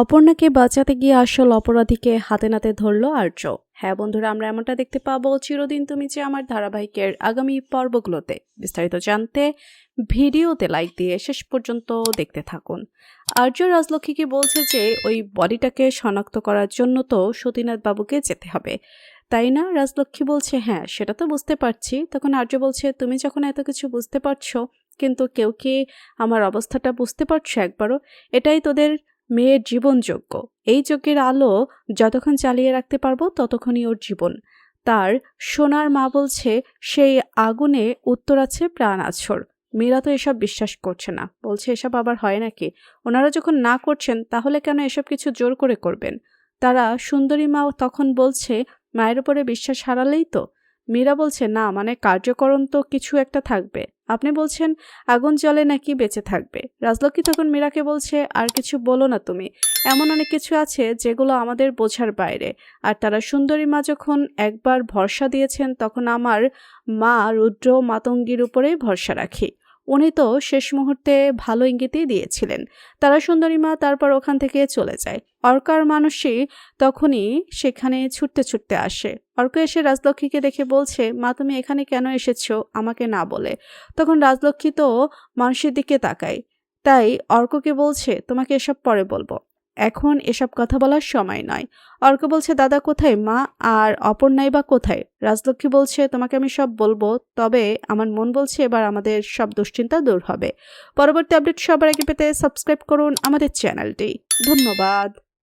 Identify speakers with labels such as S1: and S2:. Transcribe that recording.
S1: অপর্ণাকে বাঁচাতে গিয়ে আসল অপরাধীকে হাতে নাতে ধরল আর্য। হ্যাঁ বন্ধুরা, আমরা এমনটা দেখতে পাবো চিরদিন তুমি যে আমার ধারাবাহিকের আগামী পর্বগুলোতে। বিস্তারিত জানতে ভিডিওতে লাইক দিয়ে শেষ পর্যন্ত দেখতে থাকুন। আর্য রাজলক্ষ্মীকে বলছে যে ওই বডিটাকে শনাক্ত করার জন্য তো সতীনাথ বাবুকে যেতে হবে, তাই না? রাজলক্ষ্মী বলছে হ্যাঁ সেটা তো বুঝতে পারছি। তখন আর্য বলছে তুমি যখন এত কিছু বুঝতে পারছো, কিন্তু কেউ কি আমার অবস্থাটা বুঝতে পারছো একবারও? এটাই তোদের মেয়ের জীবনযোগ্য। এই যজ্ঞের আলো যতক্ষণ চালিয়ে রাখতে পারবো ততক্ষণই ওর জীবন। তার সোনার মা বলছে সেই আগুনে উত্তর আছে প্রাণ আছর। মীরা তো এসব বিশ্বাস করছে না, বলছে এসব আবার হয় নাকি? ওনারা যখন না করছেন তাহলে কেন এসব কিছু জোর করে করবেন? তারা সুন্দরী মা তখন বলছে মায়ের উপরে বিশ্বাস হারালেই তো। মীরা বলছে না, মানে কার্যকরণ তো কিছু একটা থাকবে। আপনি বলছেন আগুন জ্বলে নাকি বেঁচে থাকবে। রাজলক্ষ্মী তখন মীরাকে বলছে আর কিছু বলো না তুমি, এমন অনেক কিছু আছে যেগুলো আমাদের বোঝার বাইরে। আর তারা সুন্দরী মা যখন একবার ভরসা দিয়েছেন তখন আমার মা রুদ্র মাতঙ্গীর উপরেই ভরসা রাখি। উনি তো শেষ মুহূর্তে ভালো ইঙ্গিতই দিয়েছিলেন। তারা সুন্দরী মা তারপর ওখান থেকে চলে যায়। অর্কার মানুষই তখনই সেখানে ছুটতে ছুটতে আসে। অর্ক এসে রাজলক্ষ্মীকে দেখে বলছে মা তুমি এখানে কেন এসেছো আমাকে না বলে? তখন রাজলক্ষ্মী তো মানুষের দিকে তাকায়, তাই অর্ককে বলছে তোমাকে এসব পরে বলবো, এখন এসব কথা বলার সময় নয়। অর্ক বলছে দাদা কোথায়, মা আর অপর্ণাই বা কোথায়? রাজলক্ষ্মী বলছে তোমাকে আমি সব বলবো, তবে আমার মন বলছে এবার আমাদের সব দুশ্চিন্তা দূর হবে। পরবর্তী আপডেট সবার আগে পেতে সাবস্ক্রাইব করুন আমাদের চ্যানেলটি। ধন্যবাদ।